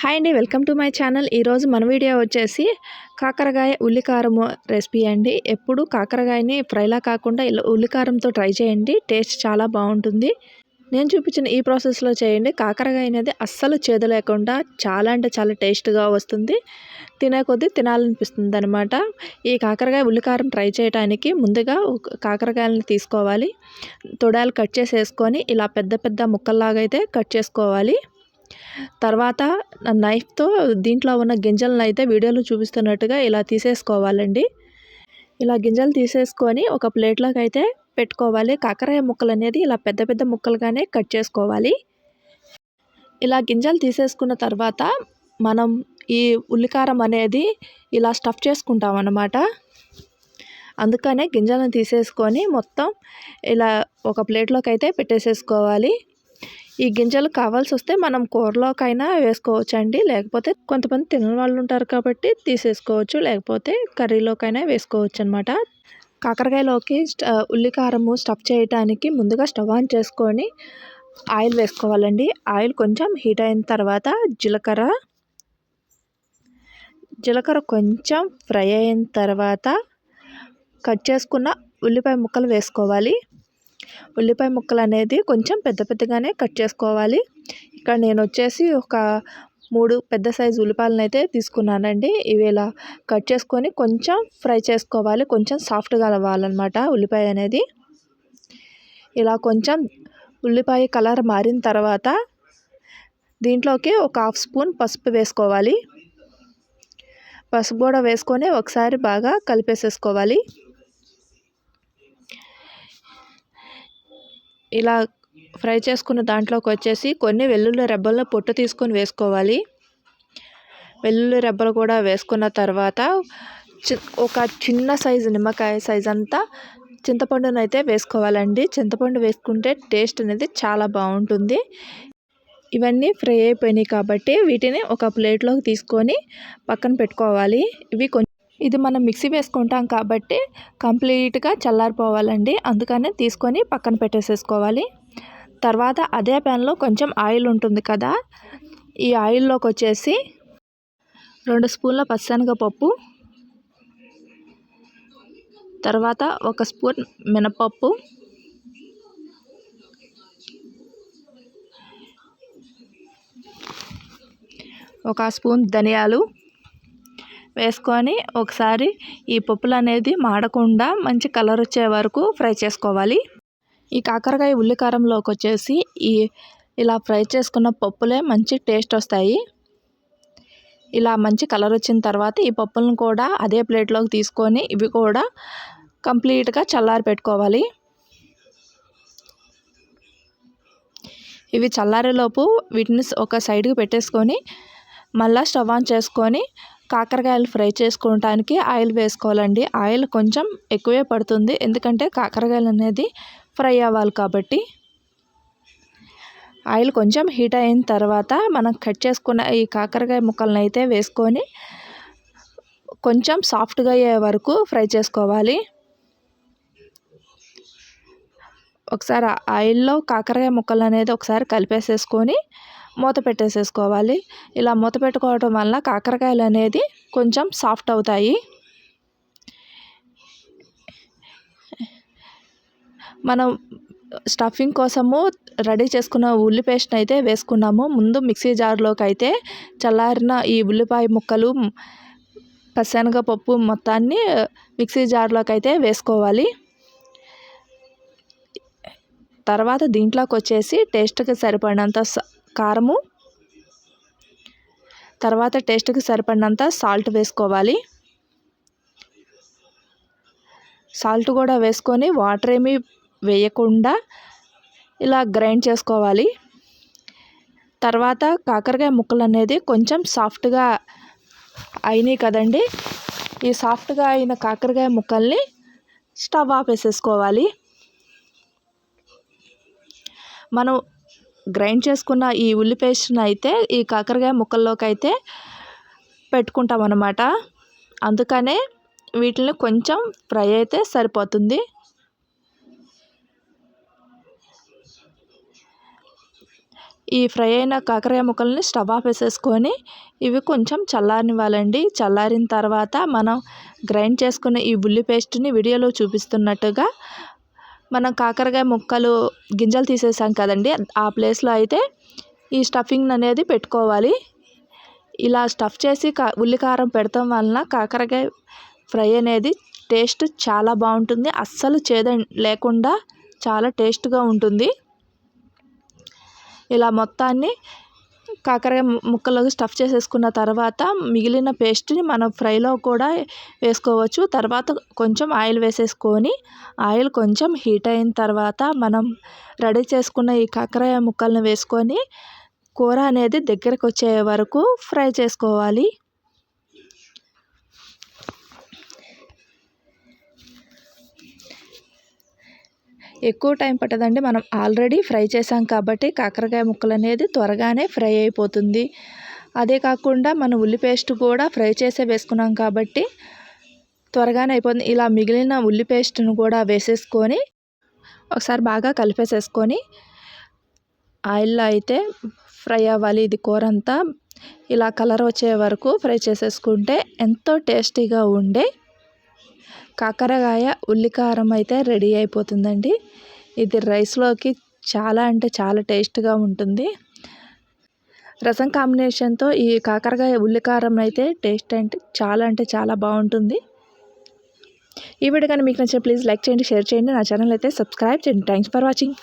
Hi అండి, welcome to my channel. ఈరోజు మన వీడియో వచ్చేసి కాకరకాయ ఉల్లికారం రెసిపీ అండి. ఎప్పుడు కాకరకాయని ఫ్రైలా కాకుండా ఇలా ఉల్లికారంతో ట్రై చేయండి, టేస్ట్ చాలా బాగుంటుంది. నేను చూపించిన ఈ ప్రాసెస్లో చేయండి. కాకరకాయ అనేది అస్సలు చేదు లేకుండా చాలా అంటే చాలా టేస్ట్గా వస్తుంది. తినే కొద్దీ తినాలనిపిస్తుంది అనమాట. ఈ కాకరకాయ ఉల్లికారం ట్రై చేయడానికి ముందుగా కాకరకాయలను తీసుకోవాలి. తొడాలు కట్ చేసేసుకొని ఇలా పెద్ద పెద్ద ముక్కల్లాగా అయితే కట్ చేసుకోవాలి. తర్వాత నైఫ్తో దీంట్లో ఉన్న గింజలను అయితే వీడియోలో చూపిస్తున్నట్టుగా ఇలా తీసేసుకోవాలండి. ఇలా గింజలు తీసేసుకొని ఒక ప్లేట్లోకి అయితే పెట్టుకోవాలి. కాకరకాయ ముక్కలు అనేది ఇలా పెద్ద పెద్ద ముక్కలుగానే కట్ చేసుకోవాలి. ఇలా గింజలు తీసేసుకున్న తర్వాత మనం ఈ ఉల్లికారం అనేది ఇలా స్టఫ్ చేసుకుంటాం అన్నమాట. అందుకనే గింజలను తీసేసుకొని మొత్తం ఇలా ఒక ప్లేట్లోకి అయితే పెట్టేసేసుకోవాలి. ఈ గింజలు కావాల్సి వస్తే మనం కూరలోకైనా వేసుకోవచ్చండి, లేకపోతే కొంతమంది తినని వాళ్ళు ఉంటారు కాబట్టి తీసేసుకోవచ్చు, లేకపోతే కర్రీలోకైనా వేసుకోవచ్చు అనమాట. కాకరకాయలోకి ఉల్లికారము స్టఫ్ చేయడానికి ముందుగా స్టవ్ ఆన్ చేసుకొని ఆయిల్ వేసుకోవాలండి. ఆయిల్ కొంచెం హీట్ అయిన తర్వాత జీలకర్ర కొంచెం ఫ్రై అయిన తర్వాత కట్ చేసుకున్న ఉల్లిపాయ ముక్కలు వేసుకోవాలి. ఉల్లిపాయ ముక్కలు అనేది కొంచెం పెద్ద పెద్దగానే కట్ చేసుకోవాలి. ఇక్కడ నేను వచ్చేసి ఒక 3 పెద్ద సైజు ఉల్లిపాయలను అయితే తీసుకున్నానండి. ఇవి ఇలా కట్ చేసుకొని కొంచెం ఫ్రై చేసుకోవాలి. కొంచెం సాఫ్ట్గా అవ్వాలన్నమాట ఉల్లిపాయ అనేది. ఇలా కొంచెం ఉల్లిపాయ కలర్ మారిన తర్వాత దీంట్లోకి ఒక 1/2 స్పూన్ పసుపు వేసుకోవాలి. పసుపు కూడా వేసుకొని ఒకసారి బాగా కలిపేసేసుకోవాలి. ఇలా ఫ్రై చేసుకున్న దాంట్లోకి వచ్చేసి కొన్ని వెల్లుల్లి రెబ్బలను పొట్టు తీసుకొని వేసుకోవాలి. వెల్లుల్లి రెబ్బలు కూడా వేసుకున్న తర్వాత ఒక చిన్న సైజు నిమ్మకాయ సైజ్ అంతా చింతపండును అయితే వేసుకోవాలండి. చింతపండు వేసుకుంటే టేస్ట్ అనేది చాలా బాగుంటుంది. ఇవన్నీ ఫ్రై అయిపోయినాయి కాబట్టి వీటిని ఒక ప్లేట్లోకి తీసుకొని పక్కన పెట్టుకోవాలి. ఇది మనం మిక్సీ వేసుకుంటాం కాబట్టి కంప్లీట్గా చల్లారిపోవాలండి. అందుకనే తీసుకొని పక్కన పెట్టేసేసుకోవాలి. తర్వాత అదే ప్యాన్లో కొంచెం ఆయిల్ ఉంటుంది కదా, ఈ ఆయిల్లోకి వచ్చేసి 2 స్పూన్ల పచ్చిశనగపప్పు, తర్వాత 1 స్పూన్ మినపప్పు, ఒక స్పూన్ ధనియాలు వేసుకొని ఒకసారి ఈ పప్పులు అనేది మాడకుండా మంచి కలర్ వచ్చే వరకు ఫ్రై చేసుకోవాలి. ఈ కాకరకాయ ఉల్లికారంలోకి వచ్చేసి ఇలా ఫ్రై చేసుకున్న పప్పులే మంచి టేస్ట్ వస్తాయి. ఇలా మంచి కలర్ వచ్చిన తర్వాత ఈ పప్పులను కూడా అదే ప్లేట్లోకి తీసుకొని ఇవి కూడా కంప్లీట్గా చల్లారి పెట్టుకోవాలి. ఇవి చల్లారేలోపు వీటిని ఒక సైడ్కి పెట్టేసుకొని మళ్ళీ స్టవ్ ఆన్ చేసుకొని కాకరకాయలు ఫ్రై చేసుకోవడానికి ఆయిల్ వేసుకోవాలండి. ఆయిల్ కొంచెం ఎక్కువే పడుతుంది, ఎందుకంటే కాకరకాయలు అనేది ఫ్రై అవ్వాలి కాబట్టి. ఆయిల్ కొంచెం హీట్ అయిన తర్వాత మనం కట్ చేసుకున్న ఈ కాకరకాయ ముక్కలను అయితే వేసుకొని కొంచెం సాఫ్ట్గా అయ్యే వరకు ఫ్రై చేసుకోవాలి. ఒకసారి ఆయిల్లో కాకరకాయ ముక్కలు అనేది ఒకసారి కలిపేసేసుకొని మూత పెట్టేసేసుకోవాలి. ఇలా మూత పెట్టుకోవడం వల్ల కాకరకాయలు అనేది కొంచెం సాఫ్ట్ అవుతాయి. మనం స్టఫింగ్ కోసము రెడీ చేసుకున్న ఉల్లి పేస్ట్ని అయితే వేసుకున్నాము. ముందు మిక్సీ జార్లోకి అయితే చల్లారిన ఈ ఉల్లిపాయ ముక్కలు, పచ్చిశనగపప్పు మొత్తాన్ని మిక్సీ జార్లోకి అయితే వేసుకోవాలి. తర్వాత దీంట్లోకి వచ్చేసి టేస్ట్కి సరిపడినంత కారము, తర్వాత టేస్ట్కి సరిపడినంత సాల్ట్ వేసుకోవాలి. సాల్ట్ కూడా వేసుకొని వాటర్ ఏమీ వేయకుండా ఇలా గ్రైండ్ చేసుకోవాలి. తర్వాత కాకరకాయ ముక్కలు అనేది కొంచెం సాఫ్ట్గా అయినాయి కదండి. ఈ సాఫ్ట్గా అయిన కాకరకాయ ముక్కల్ని స్టవ్ ఆపేసేసుకోవాలి. మనం గ్రైండ్ చేసుకున్న ఈ ఉల్లి పేస్ట్ని అయితే ఈ కాకరకాయ ముక్కల్లోకి అయితే పెట్టుకుంటాం అన్నమాట. అందుకనే వీటిని కొంచెం ఫ్రై అయితే సరిపోతుంది. ఈ ఫ్రై అయిన కాకరకాయ ముక్కల్ని స్టవ్ ఆపేసేసుకొని ఇవి కొంచెం చల్లారనివ్వాలండి. చల్లారిన తర్వాత మనం గ్రైండ్ చేసుకున్న ఈ ఉల్లి పేస్ట్ని వీడియోలో చూపిస్తున్నట్టుగా మనం కాకరకాయ ముక్కలు గింజలు తీసేసాం కదండి, ఆ ప్లేస్లో అయితే ఈ స్టఫింగ్ అనేది పెట్టుకోవాలి. ఇలా స్టఫ్ చేసి ఉల్లికారం పెడతాం వలన కాకరకాయ ఫ్రై అనేది టేస్ట్ చాలా బాగుంటుంది. అస్సలు లేకుండా చాలా టేస్ట్గా ఉంటుంది. ఇలా మొత్తాన్ని కాకరకాయ ముక్కలకు స్టఫ్ చేసేసుకున్న తర్వాత మిగిలిన పేస్ట్ని మనం ఫ్రైలో కూడా వేసుకోవచ్చు. తర్వాత కొంచెం ఆయిల్ వేసేసుకొని ఆయిల్ కొంచెం హీట్ అయిన తర్వాత మనం రెడీ చేసుకున్న ఈ కాకరకాయ ముక్కల్ని వేసుకొని కూర అనేది దగ్గరకు వచ్చే వరకు ఫ్రై చేసుకోవాలి. ఎక్కువ టైం పట్టదండి. మనం ఆల్రెడీ ఫ్రై చేసాం కాబట్టి కాకరకాయ ముక్కలు అనేది త్వరగానే ఫ్రై అయిపోతుంది. అదే కాకుండా మనం ఉల్లి పేస్ట్ కూడా ఫ్రై చేసే వేసుకున్నాం కాబట్టి త్వరగానే అయిపోతుంది. ఇలా మిగిలిన ఉల్లి పేస్ట్ను కూడా వేసేసుకొని ఒకసారి బాగా కలిపేసేసుకొని ఆయిల్లో అయితే ఫ్రై అవ్వాలి. ఇది కూర అంతా ఇలా కలర్ వచ్చే వరకు ఫ్రై చేసేసుకుంటే ఎంతో టేస్టీగా ఉండే కాకరకాయ ఉల్లికారం అయితే రెడీ అయిపోతుందండి. ఇది రైస్లోకి చాలా అంటే చాలా టేస్ట్గా ఉంటుంది. రసం కాంబినేషన్తో ఈ కాకరకాయ ఉల్లికారం అయితే టేస్ట్ అంటే చాలా బాగుంటుంది. ఈ వీడియో కానీ మీకు నచ్చితే ప్లీజ్ లైక్ చేయండి, షేర్ చేయండి, నా ఛానల్ అయితే సబ్స్క్రైబ్ చేయండి. Thanks for watching.